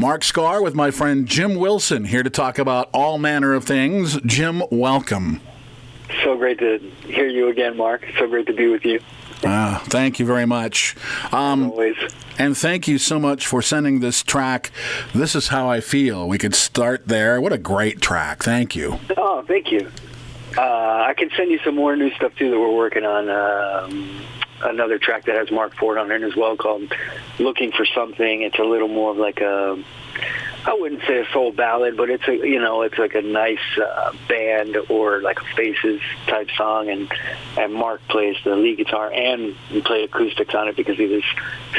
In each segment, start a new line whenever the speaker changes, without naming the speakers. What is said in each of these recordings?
Mark Scar with my friend Jim Wilson here to talk about all manner of things. Jim, welcome.
So great to hear you again, Mark. So great to be with you.
Thank you very much.
Always.
And thank you so much for sending this track, This Is How I Feel. We could start there. What a great track. Thank you.
Oh, thank you. I can send you some more new stuff, too, that we're working on. Another track that has Marc Ford on it as well called Looking for Something. It's a little more of like a, I wouldn't say a soul ballad, but it's it's like a nice band or like a Faces type song, and Mark plays the lead guitar and he played acoustics on it because he was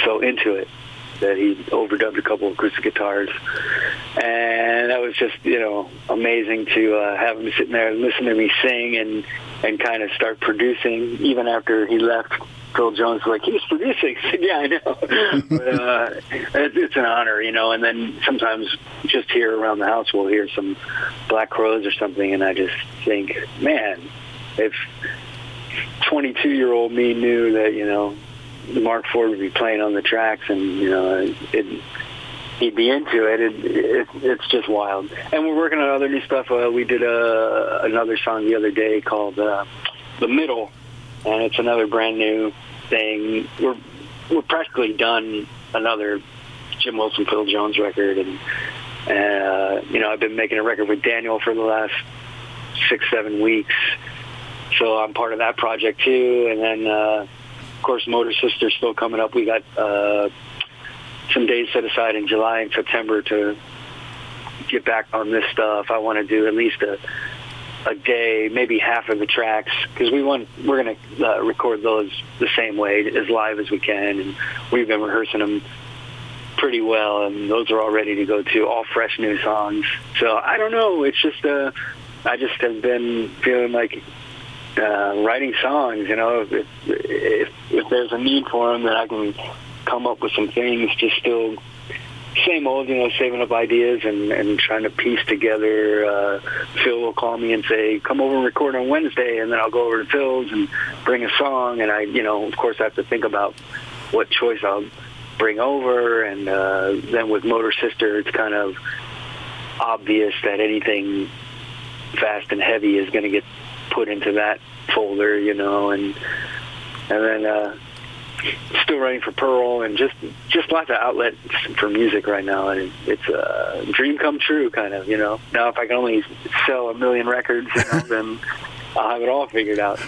so into it that he overdubbed a couple of acoustic guitars, and that was just amazing to have him sitting there and listen to me sing and kind of start producing. Even after he left, Phil Jones was like, he was producing. I said, yeah, I know. But it's an honor, and then sometimes just here around the house we'll hear some Black Crowes or something, and I just think, man, if 22-year-old me knew that, Marc Ford would be playing on the tracks and, he'd be into it. It's just wild. And we're working on other new stuff. We did another song the other day called The Middle, and it's another brand new thing. We're practically done another Jim Wilson, Phil Jones record, and I've been making a record with Daniel for the last 6-7 weeks, so I'm part of that project too. And then of course Motor Sister's still coming up. We got some days set aside in July and September to get back on this stuff. I want to do at least a day, maybe half of the tracks, because we're going to record those the same way, as live as we can, and we've been rehearsing them pretty well, and those are all ready to go too, all fresh new songs. So I don't know, it's just I just have been feeling like writing songs, if there's a need for them, then I can come up with some things, just still same old, saving up ideas and trying to piece together. Phil will call me and say, come over and record on Wednesday, and then I'll go over to Phil's and bring a song, and I, of course I have to think about what choice I'll bring over, and then with Motor Sister, it's kind of obvious that anything fast and heavy is going to get put into that folder, and then still writing for Pearl, and just lots of outlets for music right now, and it's a dream come true, kind of, Now if I can only sell 1 million records, then I'll have it all figured out.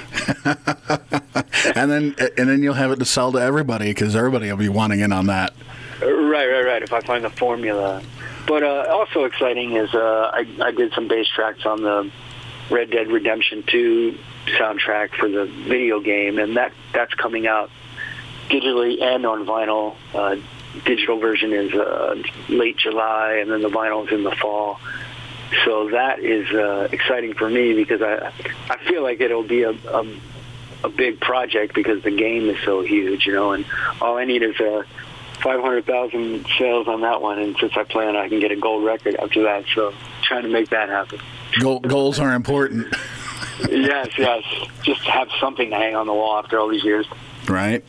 and then you'll have it to sell to everybody, because everybody will be wanting in on that. Right. If I find the formula. But also exciting is I did some bass tracks on the Red Dead Redemption 2 soundtrack for the video game, and that's coming out digitally and on vinyl. Digital version is late July, and then the vinyl is in the fall. So that is exciting for me, because I feel like it'll be a big project, because the game is so huge, and all I need is 500,000 sales on that one, and since I plan I can get a gold record after that, so trying to make that happen.
Goals are important.
Yes. Just have something to hang on the wall after all these years.
Right.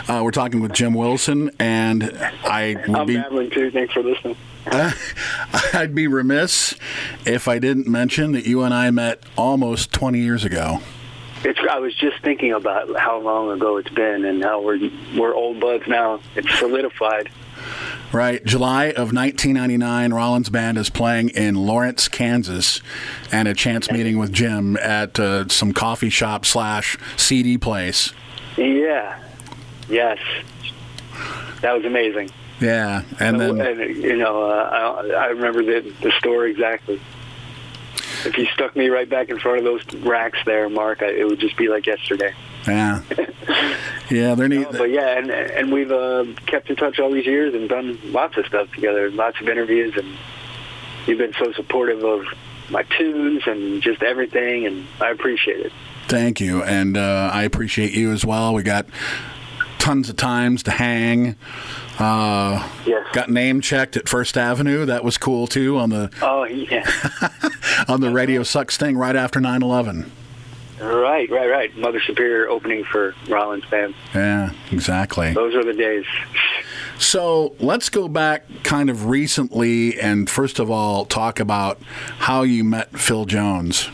We're talking with Jim Wilson, and I'm
babbling too. Thanks for listening.
I'd be remiss if I didn't mention that you and I met almost 20 years ago.
I was just thinking about how long ago it's been, and how we're old buds now. It's solidified.
Right. July of 1999, Rollins Band is playing in Lawrence, Kansas, and a chance meeting with Jim at some coffee shop / CD place.
Yeah. Yes. That was amazing.
Yeah. And then,
I remember the story exactly. If you stuck me right back in front of those racks there, Mark, it would just be like yesterday.
Yeah. Yeah, they're neat.
But yeah, and we've kept in touch all these years and done lots of stuff together, lots of interviews, and you've been so supportive of my tunes and just everything, and I appreciate it.
Thank you, and I appreciate you as well. We got tons of times to hang.
Yes.
Got name checked at First Avenue. That was cool too on the on the Radio Sucks thing right after 9/11.
Right. Mother Superior opening for Rollins Band.
Yeah, exactly.
Those are the days.
So let's go back kind of recently and first of all talk about how you met Phil Jones.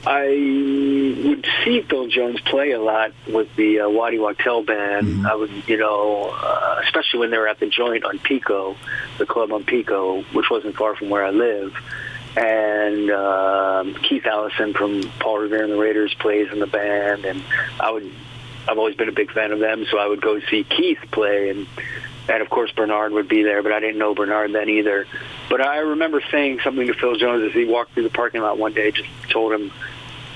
I would see Phil Jones play a lot with the Waddy Wachtel band.
Mm-hmm.
I would, especially when they were at the Joint on Pico, the club on Pico, which wasn't far from where I live. And Keith Allison from Paul Revere and the Raiders plays in the band, and I've always been a big fan of them, so I would go see Keith play, and of course Bernard would be there, but I didn't know Bernard then either. But I remember saying something to Phil Jones as he walked through the parking lot one day, just told him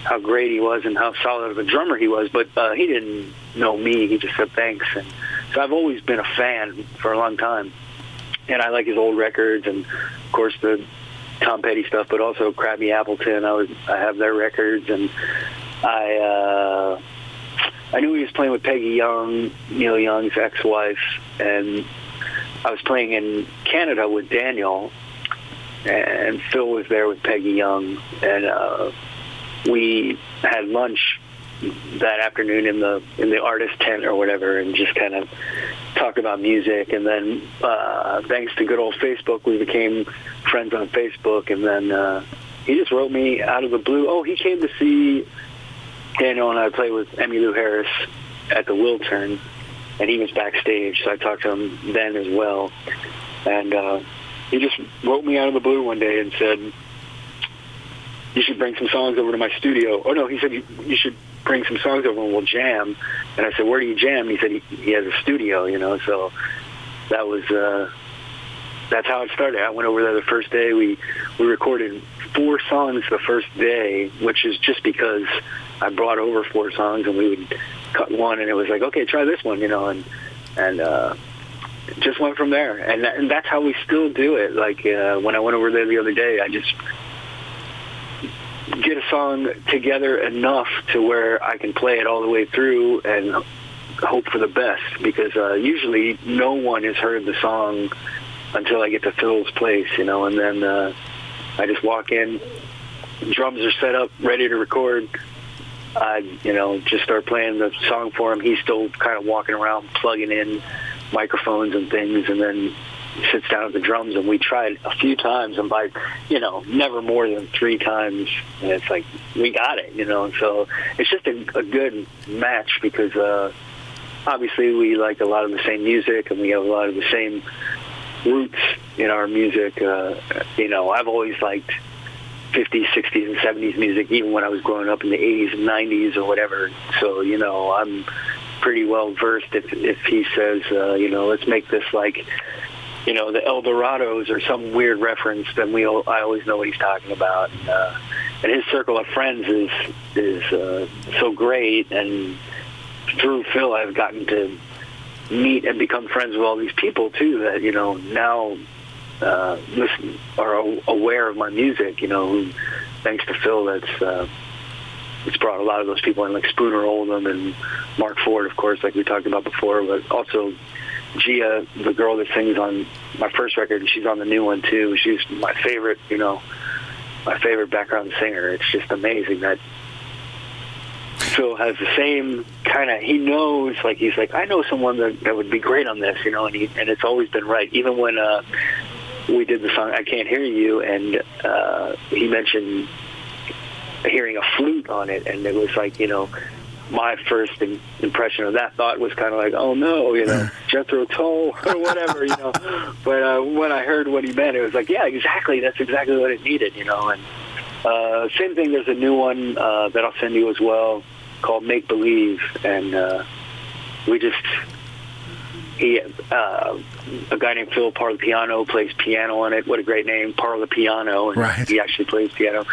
how great he was and how solid of a drummer he was, but he didn't know me. He just said thanks. And so I've always been a fan for a long time, and I like his old records and, of course, the Tom Petty stuff, but also Krabby Appleton. I have their records, and I knew he was playing with Peggy Young, Neil Young's ex-wife, and I was playing in Canada with Daniel, and Phil was there with Peggy Young, and we had lunch that afternoon in the artist tent or whatever, and just kind of talked about music. And then thanks to good old Facebook, we became friends on Facebook. And then he just wrote me out of the blue. Oh, he came to see Daniel and I played with Emmylou Harris at the Wiltern, and he was backstage, so I talked to him then as well. And he just wrote me out of the blue one day and said, you should bring some songs over to my studio. Oh, no, he said, you should bring some songs over and we'll jam. And I said, where do you jam? And he said, he has a studio, so that was, that's how it started. I went over there the first day. We recorded 4 songs the first day, which is just because I brought over 4 songs and we would cut one, and it was like, okay, try this one, and just went from there. And that's how we still do it. Like when I went over there the other day, I just get a song together enough to where I can play it all the way through and hope for the best, because usually no one has heard the song until I get to Phil's place, and then I just walk in, drums are set up, ready to record. I, just start playing the song for him. He's still kind of walking around, plugging in microphones and things, and then sits down at the drums, and we tried a few times, and by, never more than 3 times, and it's like, we got it, and so it's just a good match, because obviously we like a lot of the same music, and we have a lot of the same roots in our music. I've always liked 50s, 60s, and 70s music, even when I was growing up in the 80s and 90s or whatever. So, I'm pretty well versed if he says, let's make this like, the El Dorados or some weird reference, then I always know what he's talking about. And his circle of friends is so great. And through Phil, I've gotten to meet and become friends with all these people too that, now listen, are aware of my music, who, thanks to Phil, it's brought a lot of those people in, like Spooner Oldham and Marc Ford, of course, like we talked about before, but also Gia, the girl that sings on my first record, and she's on the new one too. She's my favorite, my favorite background singer. It's just amazing that Phil has the same kind of, he knows, like, he's like, I know someone that would be great on this, and it's always been right. Even when we did the song I Can't Hear You, and he mentioned hearing a flute on it, and it was like, my first impression of that thought was kind of like, oh no, Jethro Tull or whatever, But when I heard what he meant, it was like, yeah, exactly. That's exactly what it needed, And same thing. There's a new one that I'll send you as well called Make Believe, and a guy named Phil Parlapiano plays piano on it. What a great name, Parlapiano. And
right.
He actually plays piano,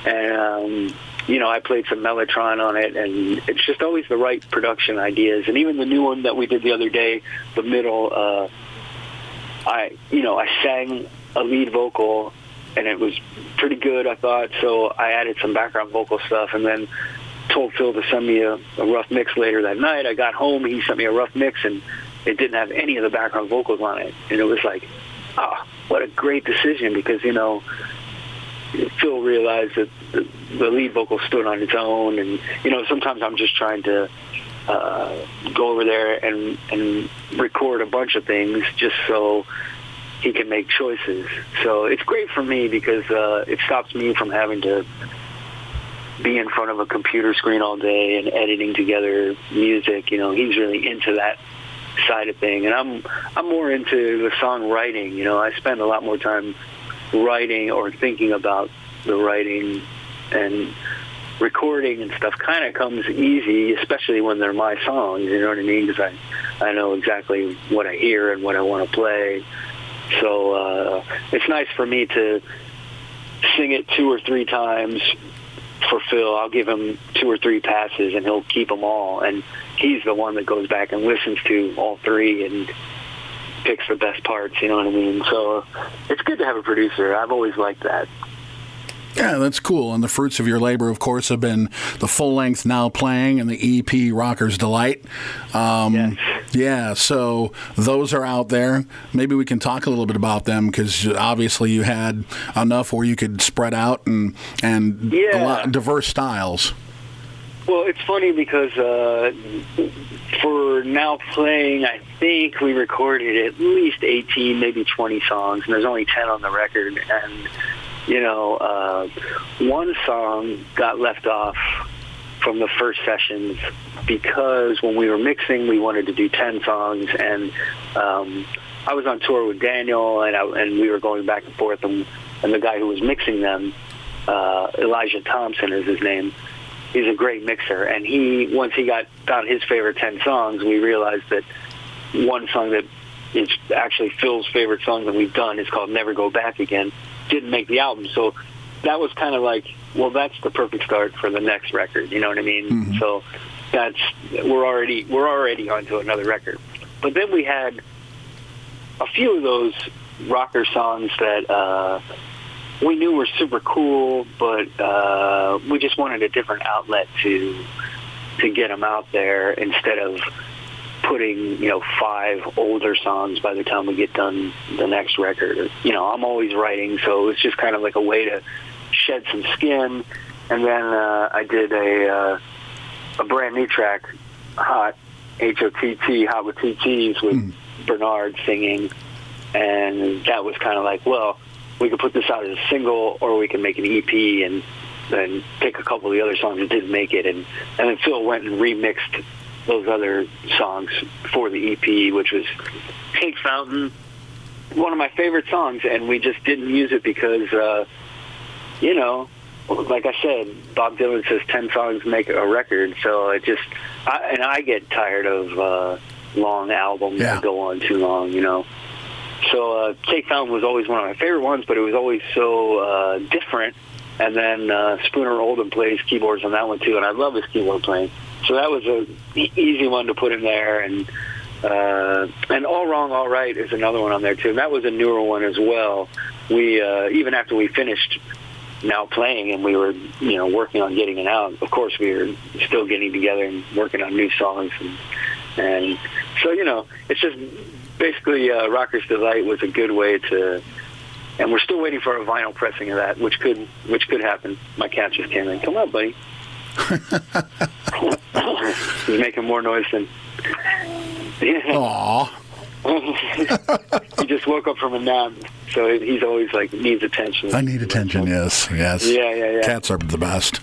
and I played some Mellotron on it, and it's just always the right production ideas. And even the new one that we did the other day, the middle, I sang a lead vocal, and it was pretty good, I thought. So I added some background vocal stuff, and then told Phil to send me a rough mix later that night. I got home, he sent me a rough mix, and it didn't have any of the background vocals on it. And it was like, what a great decision, because, Phil realized that the lead vocal stood on its own, and sometimes I'm just trying to go over there and record a bunch of things just so he can make choices. So it's great for me because it stops me from having to be in front of a computer screen all day and editing together music. You know, he's really into that side of thing, and I'm more into the songwriting. You know, I spend a lot more time writing or thinking about the writing, and recording and stuff kind of comes easy, especially when they're my songs, you know what I mean? Because I know exactly what I hear and what I want to play. So it's nice for me to sing it 2 or 3 times for Phil. I'll give him 2 or 3 passes, and he'll keep them all. And he's the one that goes back and listens to all 3 and picks the best parts, you know what I mean? So it's good to have a producer. I've always liked that.
Yeah, that's cool. And the fruits of your labor, of course, have been the full-length Now Playing and the EP Rocker's Delight.
Yes.
Yeah, so those are out there. Maybe we can talk a little bit about them, because obviously you had enough where you could spread out and a lot of diverse styles.
Well, it's funny because for Now Playing, I think we recorded at least 18, maybe 20 songs, and there's only 10 on the record. And you know, one song got left off from the first sessions because when we were mixing, we wanted to do 10 songs, and I was on tour with Daniel, and we were going back and forth, and the guy who was mixing them, Elijah Thompson is his name. He's a great mixer, and once he found his favorite 10 songs, we realized that one song that is actually Phil's favorite song that we've done is called Never Go Back Again. Didn't make the album, so that was kind of like, well, that's the perfect start for the next record, you know what I mean? Mm-hmm. So we're already onto another record. But then we had a few of those rocker songs that we knew were super cool, but we just wanted a different outlet to get them out there instead of putting, 5 older songs by the time we get done the next record. I'm always writing, so it's just kind of like a way to shed some skin. And then I did a brand new track, Hot, H-O-T-T, Hot with 2 T's, with Bernard singing. And that was kind of like, well, we could put this out as a single, or we can make an EP and then pick a couple of the other songs that didn't make it. And then Phil went and remixed those other songs for the EP, which was Take Fountain, one of my favorite songs, and we just didn't use it because, like I said, Bob Dylan says 10 songs make a record, so I get tired of long albums that go on too long, So Take Fountain was always one of my favorite ones, but it was always so different. And then Spooner Oldham plays keyboards on that one too, and I love his keyboard playing. So that was an easy one to put in there. And All Wrong, All Right is another one on there too. And that was a newer one as well. We even after we finished Now Playing and we were working on getting it out, of course we were still getting together and working on new songs. And so it's just basically Rocker's Delight was a good way to. And we're still waiting for a vinyl pressing of that, which could happen. My cat just came in. Come on, buddy. He's making more noise than.
Aww.
He just woke up from a nap, so he's always like needs attention.
I need attention. Yes.
Yeah.
Cats are the best.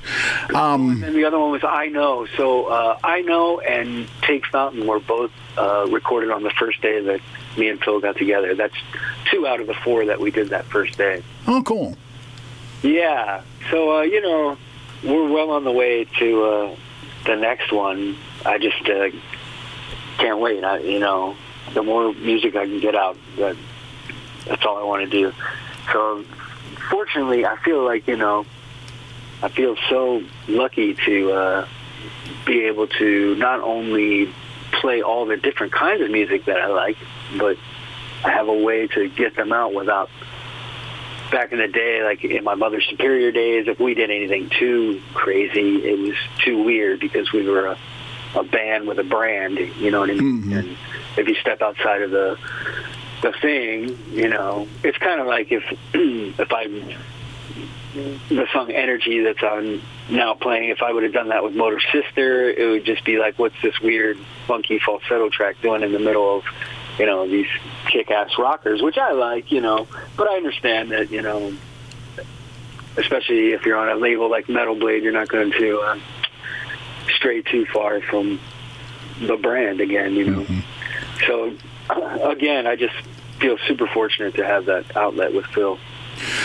And the other one was I Know. So I Know and Take Fountain were both recorded on the first day that me and Phil got together. That's 2 out of the 4 that we did that first day.
Oh, cool.
Yeah. So we're well on the way to the next one. I just can't wait. The more music I can get out, that's all I want to do. So, fortunately, I feel like, I feel so lucky to be able to not only play all the different kinds of music that I like, but I have a way to get them out without, back in the day, like in my Mother Superior days, if we did anything too crazy, it was too weird because we were a band with a brand, you know what I mean? Mm-hmm. And if you step outside of the thing, it's kind of like if I the song Energy that's on now playing, if I would have done that with Motor Sister, it would just be like, what's this weird, funky falsetto track doing in the middle of, these kick-ass rockers, which I like, but I understand that, especially if you're on a label like Metal Blade, you're not going to stray too far from the brand again, Mm-hmm. So, again, I just feel super fortunate to have that outlet with Phil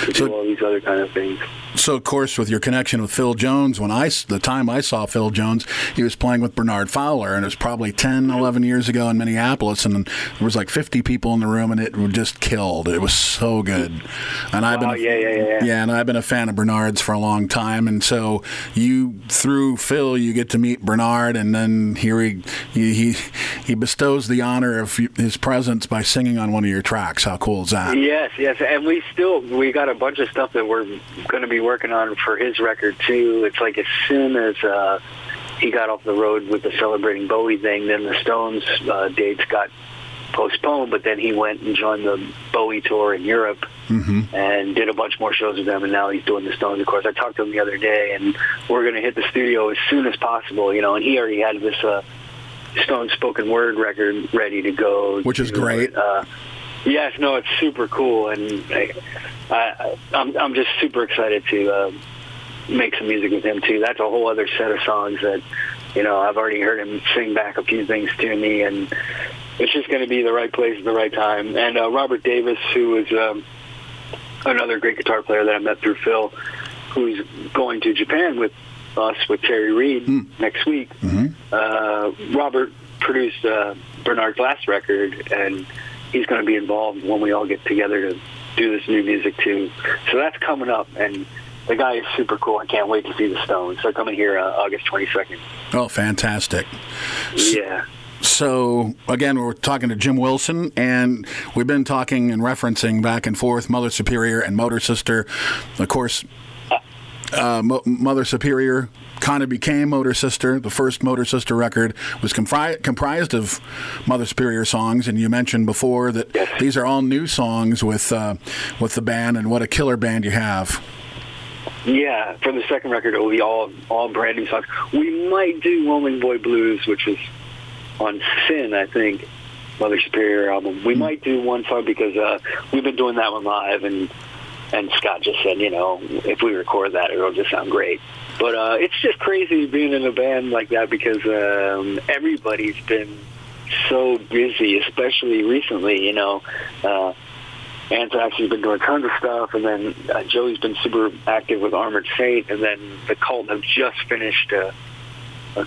to do all these other kind of things.
So, of course, with your connection with Phil Jones, the time I saw Phil Jones, he was playing with Bernard Fowler, and it was probably 10, 11 years ago in Minneapolis, and there was like 50 people in the room, and it just killed. It was so good. And I've been
yeah,
and I've been a fan of Bernard's for a long time, and so through Phil, you get to meet Bernard, and then here he bestows the honor of his presence by singing on one of your tracks. How cool is that?
Yes, and we got a bunch of stuff that we're going to be working on for his record too. It's like as soon as he got off the road with the Celebrating Bowie thing, then the Stones dates got postponed, but then he went and joined the Bowie tour in Europe and did a bunch more shows with them, and now he's doing the Stones, of course. I talked to him the other day, and we're going to hit the studio as soon as possible, and he already had this Stones spoken word record ready to go.
Which is great.
Yes, no, it's super cool, and I'm just super excited to make some music with him too. That's a whole other set of songs that I've already heard him sing back a few things to me, and it's just going to be the right place at the right time. And Robert Davis, who is another great guitar player that I met through Phil, who's going to Japan with us with Terry Reid next week. Robert produced Bernard's last record, and he's going to be involved when we all get together to do this new music too. So that's coming up, and the guy is super cool. I can't wait to see the Stones. They're coming here August 22nd.
Oh, fantastic.
Yeah.
So, again, we're talking to Jim Wilson, and we've been talking and referencing back and forth Mother Superior and Motor Sister. Of course, Mother Superior kind of became Motor Sister. The first Motor Sister record was comprised of Mother Superior songs, and you mentioned before that these are all new songs with the band, and what a killer band you have.
Yeah, for the second record, it'll be all brand new songs. We might do Rolling Boy Blues, which is on Sin, I think, Mother Superior album. We might do one song because we've been doing that one live, and Scott just said, if we record that, it'll just sound great. But it's just crazy being in a band like that because everybody's been so busy, especially recently, Anthrax has been doing tons of stuff, and then Joey's been super active with Armored Saint, and then the Cult have just finished a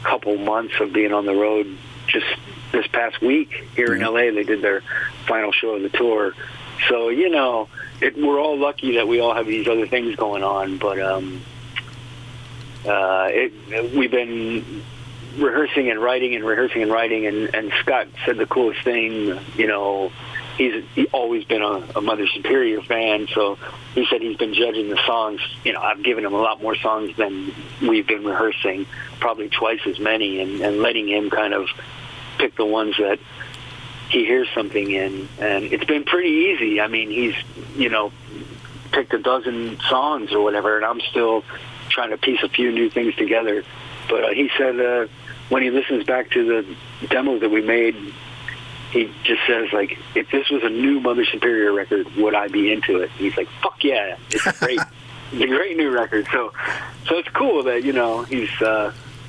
couple months of being on the road. Just this past week here in LA, they did their final show of the tour. So, we're all lucky that we all have these other things going on, but we've been rehearsing and writing, and Scott said the coolest thing, he's always been a Mother Superior fan, so he said he's been judging the songs. I've given him a lot more songs than we've been rehearsing, probably twice as many, and letting him kind of pick the ones that he hears something in, and it's been pretty easy. I mean, he's, picked a dozen songs or whatever, and I'm still trying to piece a few new things together. But he said when he listens back to the demos that we made, he just says, like, if this was a new Mother Superior record, would I be into it? And he's like, fuck yeah, it's great. It's a great new record. So it's cool that, he's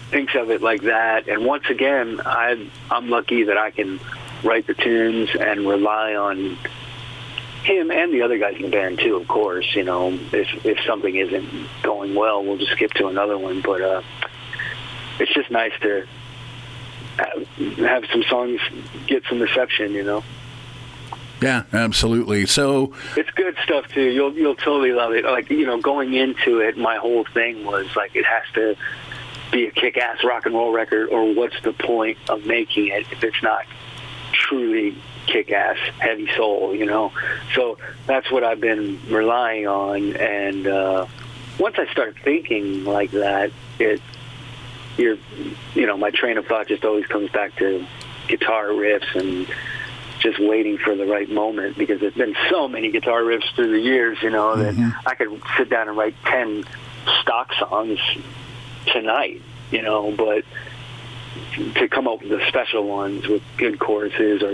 thinks of it like that. And once again, I'm lucky that I can write the tunes and rely on him and the other guys in the band too, of course. If something isn't going well, we'll just skip to another one. But it's just nice to have some songs get some reception,
Yeah, absolutely. So
it's good stuff too. You'll totally love it. Like, going into it, my whole thing was like, it has to be a kick-ass rock and roll record, or what's the point of making it if it's not truly kick-ass heavy soul, So that's what I've been relying on, and once I start thinking like that, my train of thought just always comes back to guitar riffs and just waiting for the right moment, because there's been so many guitar riffs through the years, that I could sit down and write 10 stock songs tonight, but to come up with the special ones with good choruses, or,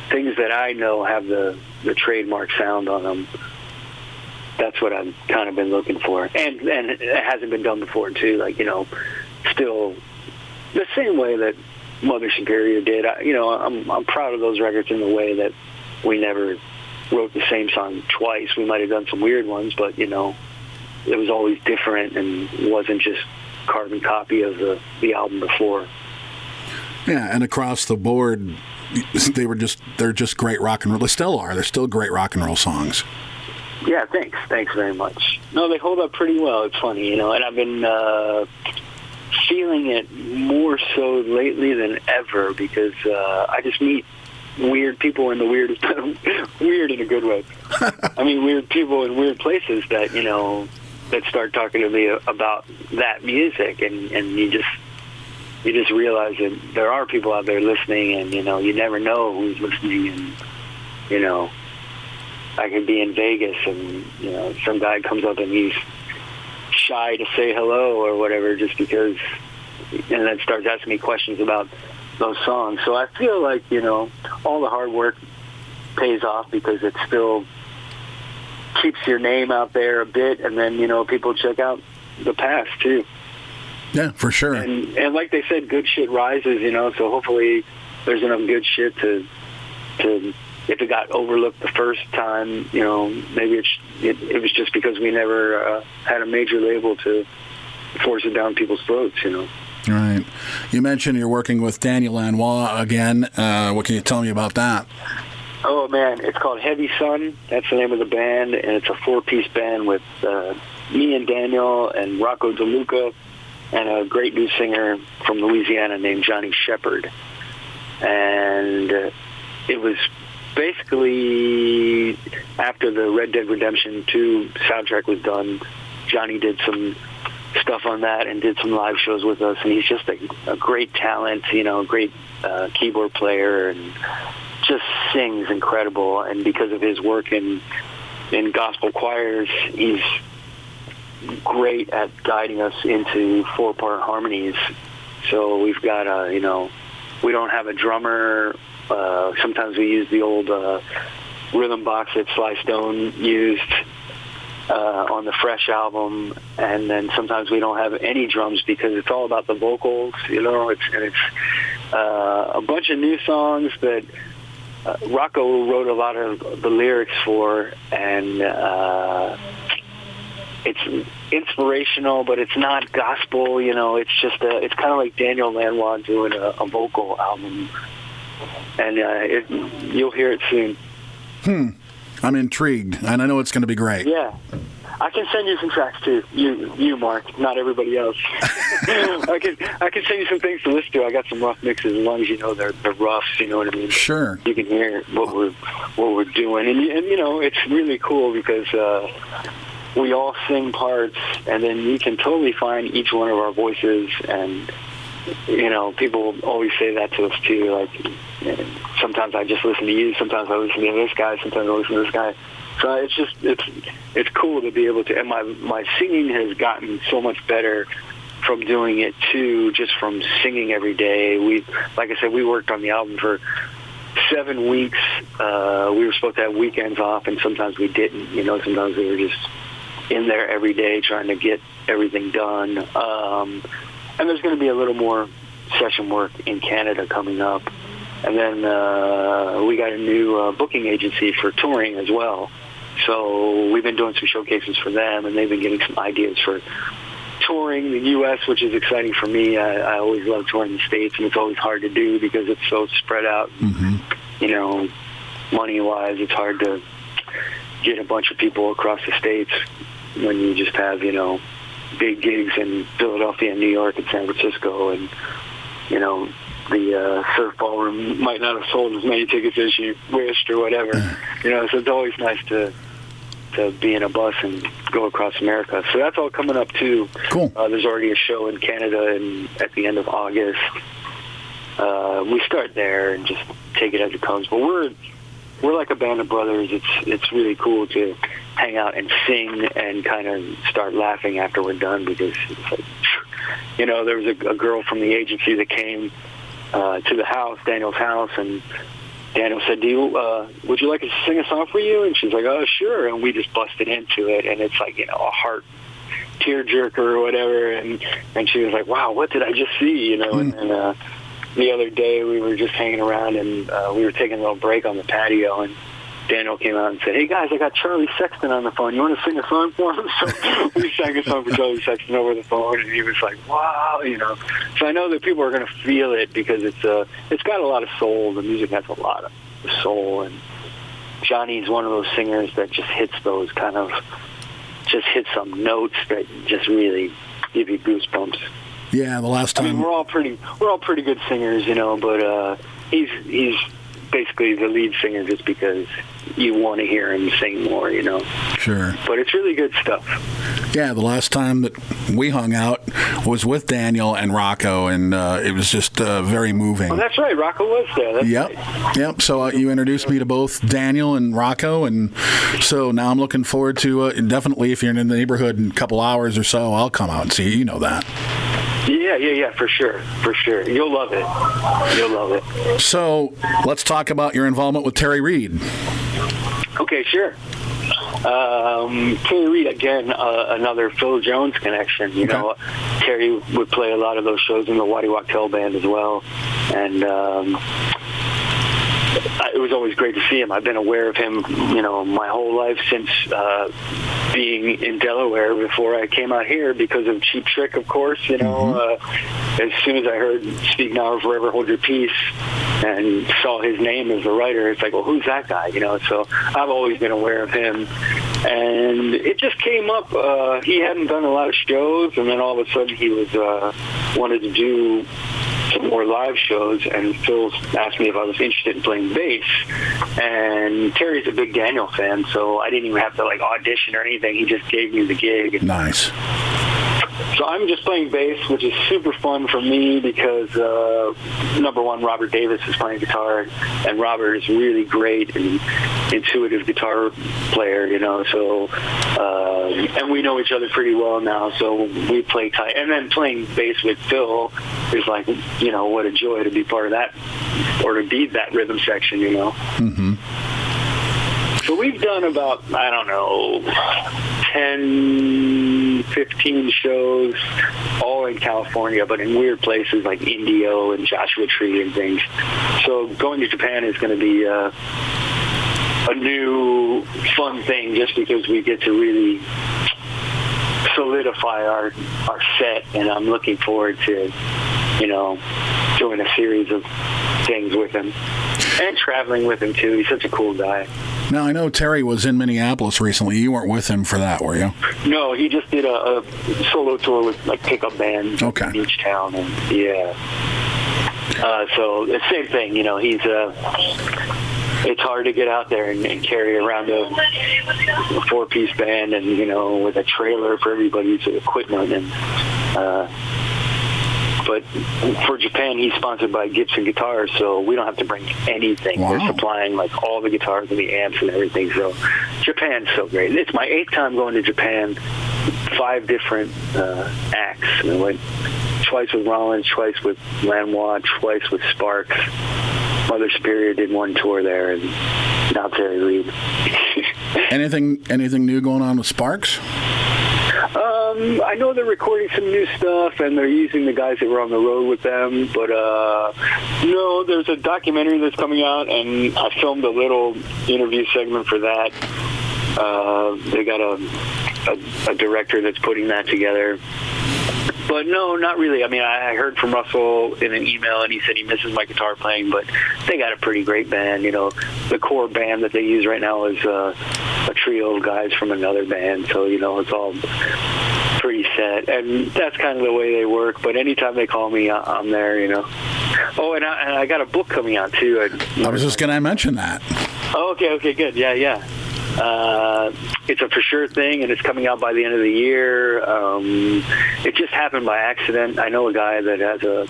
things that I know have the trademark sound on them, that's what I've kind of been looking for. And it hasn't been done before, too. Like, still the same way that Mother Superior did. I'm proud of those records in the way that we never wrote the same song twice. We might have done some weird ones, but, it was always different and wasn't just carbon copy of the album before.
Yeah, and across the board, they're just great rock and roll. They still are. They're still great rock and roll songs.
Yeah, thanks. Thanks very much. No, they hold up pretty well. It's funny, and I've been feeling it more so lately than ever, because I just meet weird people in the weirdest, weird in a good way. I mean, weird people in weird places that, that start talking to me about that music, and you just realize that there are people out there listening, and, you never know who's listening, and, I could be in Vegas and, some guy comes up and he's shy to say hello or whatever, just because, and then starts asking me questions about those songs. So I feel like, all the hard work pays off, because it still keeps your name out there a bit, and then, people check out the past too.
Yeah, for sure.
And like they said, good shit rises, so hopefully there's enough good shit to if it got overlooked the first time, maybe it was just because we never had a major label to force it down people's throats,
Right. You mentioned you're working with Daniel Lanois again. What can you tell me about that?
Oh, man, it's called Heavy Sun. That's the name of the band, and it's a 4-piece band with me and Daniel and Rocco DeLuca and a great new singer from Louisiana named Johnny Shepard. And it was basically after the Red Dead Redemption 2 soundtrack was done. Johnny did some stuff on that and did some live shows with us, and he's just a great talent, great keyboard player, and just sings incredible. And because of his work in gospel choirs, he's great at guiding us into 4-part harmonies. So we've got we don't have a drummer. Sometimes we use the old rhythm box that Sly Stone used on the Fresh album, and then sometimes we don't have any drums, because it's all about the vocals. It's a bunch of new songs that Rocco wrote a lot of the lyrics for, and it's inspirational, but it's not gospel. It's just it's kind of like Daniel Lanois doing a vocal album. And you'll hear it soon. I'm intrigued, and I know it's going to be great. Yeah. I can send you some tracks, too. You, Mark, not everybody else. I can send you some things to listen to. I got some rough mixes, as long as you know they're roughs, you know what I mean?
Sure.
You can hear what we're doing. And it's really cool, because we all sing parts, and then you can totally find each one of our voices, and people always say that to us too. Like, sometimes I just listen to you, sometimes I listen to this guy, sometimes I listen to this guy. So it's cool to be able to. And my singing has gotten so much better from doing it too, just from singing every day. Like I said, we worked on the album for 7 weeks. We were supposed to have weekends off, and sometimes we didn't. Sometimes we were just in there every day trying to get everything done. And there's going to be a little more session work in Canada coming up. And then we got a new booking agency for touring as well. So we've been doing some showcases for them, and they've been getting some ideas for touring the U.S., which is exciting for me. I always love touring the States, and it's always hard to do because it's so spread out. Mm-hmm. Money-wise, it's hard to get a bunch of people across the States when you just have, big gigs in Philadelphia and New York and San Francisco, and the surf ballroom might not have sold as many tickets as you wished or whatever. So it's always nice to be in a bus and go across America. So that's all coming up too.
Cool.
There's already a show in Canada at the end of August. We start there and just take it as it comes. But we're like a band of brothers. It's really cool to hang out and sing and kind of start laughing after we're done, because it's like, there was a girl from the agency that came to the house, Daniel's house, and Daniel said, would you like us to sing a song for you? And she's like, oh, sure. And we just busted into it, and it's like, a heart tearjerker or whatever. And she was like, wow, what did I just see? And the other day we were just hanging around, and we were taking a little break on the patio, and Daniel came out and said, hey, guys, I got Charlie Sexton on the phone. You want to sing a song for him? So we sang a song for Charlie Sexton over the phone, and he was like, wow, So I know that people are going to feel it, because it's got a lot of soul. The music has a lot of soul, and Johnny's one of those singers that just hits those just hits some notes that just really give you goosebumps.
Yeah, the last time...
I mean, we're all pretty good singers, but he's basically the lead singer just because you want to hear him sing more,
Sure.
But it's really good stuff.
Yeah, the last time that we hung out was with Daniel and Rocco, and it was just very moving.
Oh, that's right. Rocco was there. That's
Yep.
Right.
Yep. So you introduced me to both Daniel and Rocco, and so now I'm looking forward to definitely, if you're in the neighborhood in a couple hours or so, I'll come out and see you. You know that.
Yeah, for sure. You'll love it.
So let's talk about your involvement with Terry Reid.
Okay, sure. Terry Reid, again, another Phil Jones connection. Terry would play a lot of those shows in the Waddy Wachtel band as well, and it was always great to see him. I've been aware of him, my whole life since being in Delaware before I came out here because of Cheap Trick, of course. As soon as I heard Speak Now or Forever Hold Your Peace and saw his name as the writer, it's like, well, who's that guy? So I've always been aware of him. And it just came up. He hadn't done a lot of shows, and then all of a sudden he was wanted to do some more live shows, and Phil asked me if I was interested in playing bass. And Terry's a big Daniel fan, so I didn't even have to audition or anything. He just gave me the gig.
Nice.
So I'm just playing bass, which is super fun for me because, number one, Robert Davis is playing guitar, and Robert is really great and intuitive guitar player, so, and we know each other pretty well now, so we play tight. And then playing bass with Phil is like, what a joy to be part of that, or to be that rhythm section,
Mm-hmm.
So we've done about, 10, 15 shows, all in California, but in weird places like Indio and Joshua Tree and things. So going to Japan is going to be a new fun thing, just because we get to really solidify our set, and I'm looking forward to, doing a series of things with him and traveling with him too. He's such a cool guy.
Now, I know Terry was in Minneapolis recently. You weren't with him for that, were you?
No, he just did a solo tour with pickup bands
in
each town, and so the same thing. He's it's hard to get out there and carry around a 4-piece band, and with a trailer for everybody's equipment, and but for Japan, he's sponsored by Gibson Guitars, so we don't have to bring anything.
Wow.
They're supplying all the guitars and the amps and everything. So Japan's so great. It's my 8th time going to Japan. 5 different acts. I went twice with Rollins, twice with Lanois, twice with Sparks. Mother Superior did one tour there, and now Terry Reid.
Anything new going on with Sparks?
I know they're recording some new stuff, and they're using the guys that were on the road with them, but no, there's a documentary that's coming out, and I filmed a little interview segment for that. They got a director that's putting that together. But no, not really. I mean, I heard from Russell in an email, and he said he misses my guitar playing, but they got a pretty great band. The core band that they use right now is a trio of guys from another band, so, it's all pretty set. And that's kind of the way they work, but anytime they call me, I'm there, Oh, and I got a book coming out, too.
I was just going to mention that.
Oh, okay, good. Yeah. It's a for sure thing, and it's coming out by the end of the year. It just happened by accident. I know a guy that has a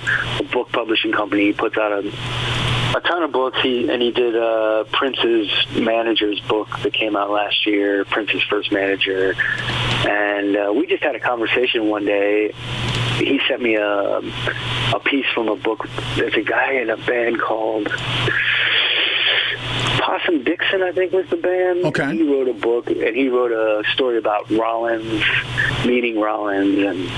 book publishing company. He puts out a a ton of books. He did Prince's manager's book that came out last year, Prince's First Manager. And we just had a conversation one day. He sent me a piece from a book. There's a guy in a band called Possum Dixon, I think was the band.
Okay.
He wrote a book, and he wrote a story about Rollins, meeting Rollins,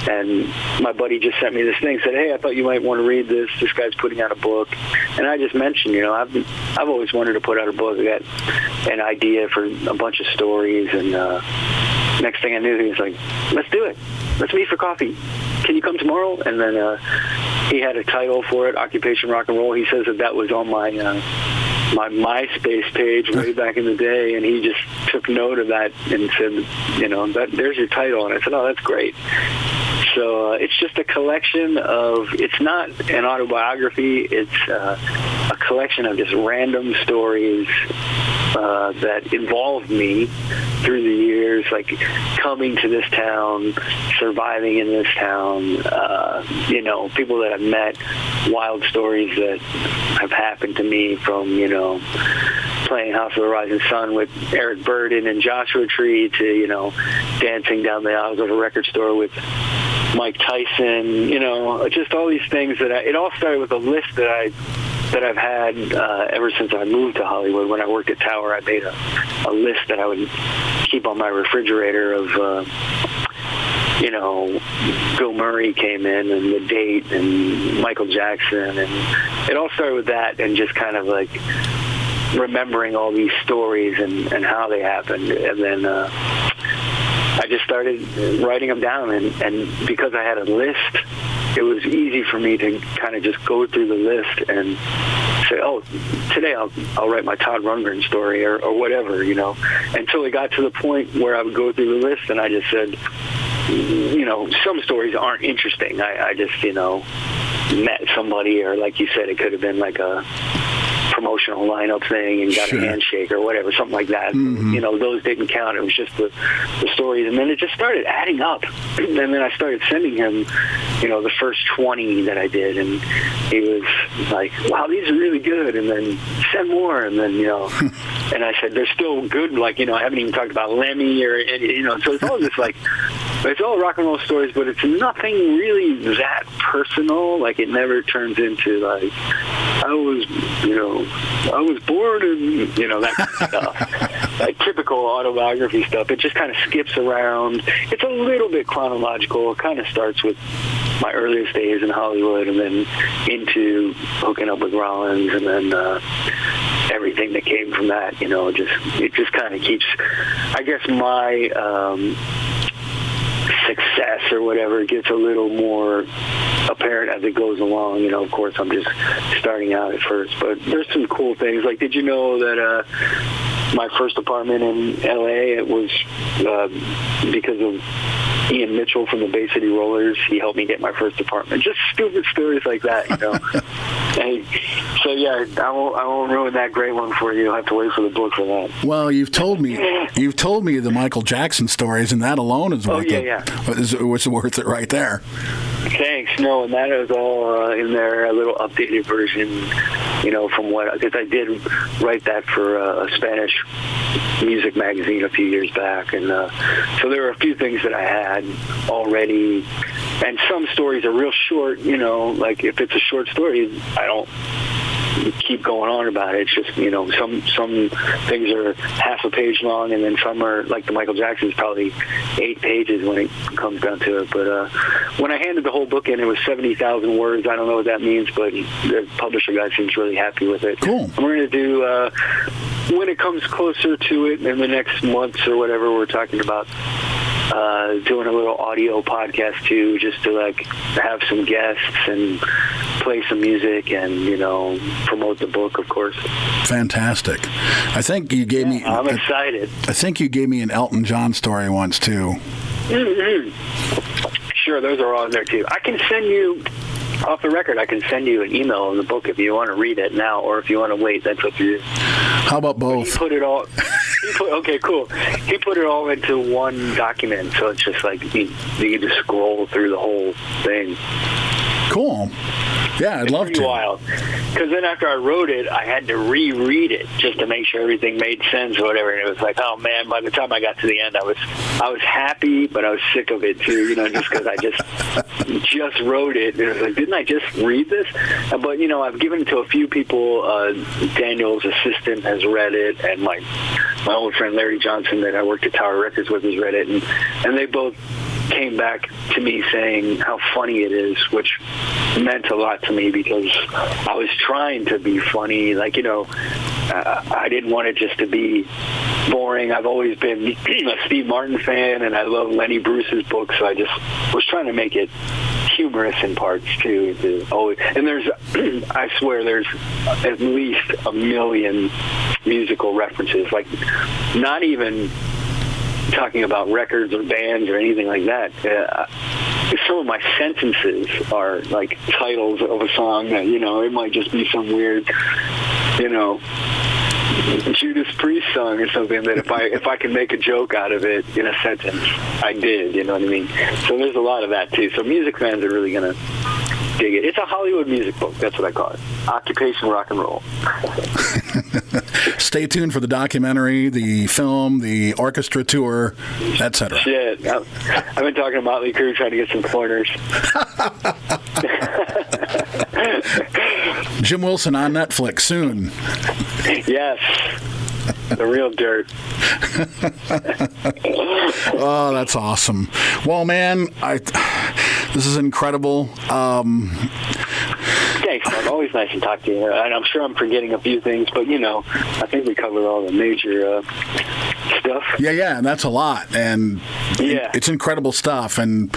and my buddy just sent me this thing, said, hey, I thought you might want to read this. This guy's putting out a book. And I just mentioned, I've always wanted to put out a book. I got an idea for a bunch of stories, and next thing I knew, he was like, let's do it. Let's meet for coffee. Can you come tomorrow? And then he had a title for it, Occupation Rock and Roll. He says that was on my MySpace page way back in the day, and he just took note of that and said, there's your title. And I said, oh, that's great. So it's just a collection of, it's not an autobiography, it's a collection of just random stories that involved me through the years, like coming to this town, surviving in this town, people that I've met, wild stories that have happened to me from, playing House of the Rising Sun with Eric Burden and Joshua Tree to, dancing down the aisles of a record store with Mike Tyson, just all these things it all started with a list that I've had ever since I moved to Hollywood. When I worked at Tower, I made a list that I would keep on my refrigerator of, Bill Murray came in and The Date and Michael Jackson. And it all started with that and just kind of like remembering all these stories and how they happened. And then I just started writing them down. And because I had a list, it was easy for me to kind of just go through the list and say, oh, today I'll write my Todd Rundgren story or whatever, until it got to the point where I would go through the list and I just said, some stories aren't interesting. I just, met somebody, or like you said, it could have been like a promotional lineup thing and got a handshake or whatever, something like that. Mm-hmm. Those didn't count. It was just the stories. And then it just started adding up. And then I started sending him, the first 20 that I did. And he was like, wow, these are really good. And then send more. And then, and I said, they're still good. Like, I haven't even talked about Lemmy or, so it's all just like, it's all rock and roll stories, but it's nothing really that personal. Like, it never turns into like, I was born in, that kind of stuff. Like typical autobiography stuff. It just kind of skips around. It's a little bit chronological. It kind of starts with my earliest days in Hollywood and then into hooking up with Rollins and then everything that came from that, it just kind of keeps, I guess, my success or whatever gets a little more apparent as it goes along. Of course, I'm just starting out at first, but there's some cool things. Like, did you know that my first apartment in L.A., it was because of Ian Mitchell from the Bay City Rollers. He helped me get my first apartment. Just stupid stories like that, And so, yeah, I won't ruin that great one for you. You'll have to wait for the book for that.
Well, you've told me the Michael Jackson stories, and that alone is worth it's worth it right there.
Thanks. No, and that is all in there, a little updated version, from what, because I did write that for a Spanish music magazine a few years back. And so there were a few things that I had already. And some stories are real short, like if it's a short story, I don't keep going on about it. It's just, some things are half a page long, and then some are, like the Michael Jackson's, probably 8 pages when it comes down to it. But when I handed the whole book in, it was 70,000 words. I don't know what that means, but the publisher guy seems really happy with it.
Cool.
And we're going to do, when it comes closer to it in the next months or whatever, we're talking about doing a little audio podcast too, just to like have some guests and play some music and promote the book, of course.
Fantastic. I think you gave me.
I'm excited.
I think you gave me an Elton John story once too.
Mm-hmm. Sure, those are all in there too. I can send you. Off the record, I can send you an email of the book if you want to read it now, or if you want to wait. That's up to you.
How about both?
He put it all. Okay, cool. He put it all into one document, so it's just like you can just scroll through the whole thing.
Cool. Yeah, I'd love to.
It's pretty wild. Because then after I wrote it, I had to reread it just to make sure everything made sense or whatever. And it was like, oh man, by the time I got to the end, I was happy, but I was sick of it too, just because I just wrote it. And it was like, didn't I just read this? But, I've given it to a few people. Daniel's assistant has read it, and my old friend Larry Johnson that I worked at Tower Records with has read it, and they both came back to me saying how funny it is, which meant a lot to me because I was trying to be funny. Like, I didn't want it just to be boring. I've always been a Steve Martin fan, and I love Lenny Bruce's books, so I just was trying to make it humorous in parts too. And there's, I swear, there's at least 1 million musical references. Like, not even talking about records or bands or anything like that. Some of my sentences are like titles of a song that, it might just be some weird, Judas Priest song or something that if I can make a joke out of it in a sentence, I did, you know what I mean? So there's a lot of that too. So music fans are really going to dig it. It's a Hollywood music book. That's what I call it. Occupation rock and roll.
Stay tuned for the documentary, the film, the orchestra tour, etc.
Shit. I've been talking to Motley Crue trying to get some pointers.
Jim Wilson on Netflix soon.
Yes. The real dirt.
Oh, that's awesome. Well, man, this is incredible.
Thanks, Mark. Always nice to talk to you. And I'm sure I'm forgetting a few things, but, I think we covered all the major stuff.
Yeah, and that's a lot. And it's incredible stuff, and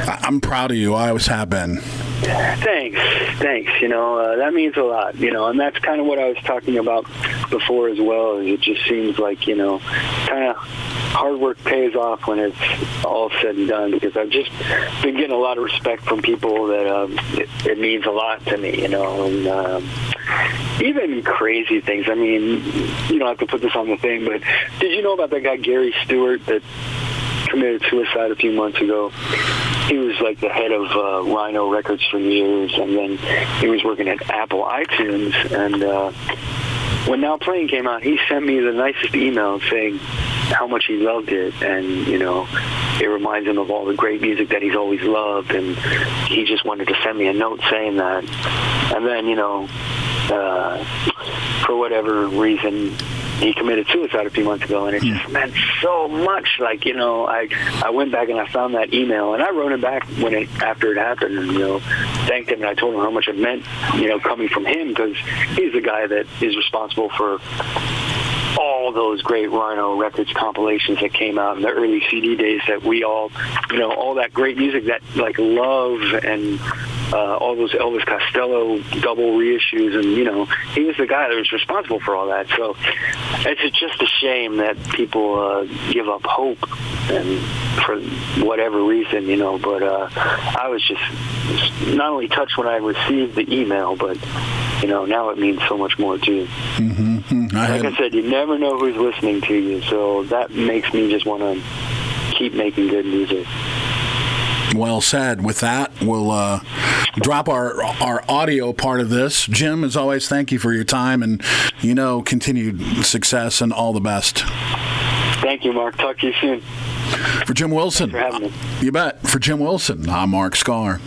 I'm proud of you. I always have been.
Thanks. That means a lot, and that's kind of what I was talking about before as well. Is it just seems like, kind of hard work pays off when it's all said and done, because I've just been getting a lot of respect from people that it means a lot to me, and even crazy things. I mean, you don't have to put this on the thing, but did you know about that guy Gary Stewart that committed suicide a few months ago? He was like the head of Rhino Records for years, and then he was working at Apple iTunes, and when Now Playing came out, he sent me the nicest email saying how much he loved it, and it reminds him of all the great music that he's always loved, and he just wanted to send me a note saying that. And then for whatever reason, he committed suicide a few months ago, and it just meant so much. Like, I went back and I found that email, and I wrote him back after it happened, and, thanked him, and I told him how much it meant, coming from him, because he's the guy that is responsible for all those great Rhino Records compilations that came out in the early CD days that we all, all that great music that, like, Love and all those Elvis Costello double reissues, and, he was the guy that was responsible for all that. So it's just a shame that people give up hope, and for whatever reason, but I was just not only touched when I received the email, but, now it means so much more too.
Mm-hmm.
Like I said, you never know who's listening to you, so that makes me just want to keep making good music.
Well said. With that, we'll drop our audio part of this. Jim, as always, thank you for your time, and continued success and all the best.
Thank you, Mark. Talk to you soon.
For Jim Wilson.
Thanks for having me.
You bet. For Jim Wilson, I'm Mark Scar.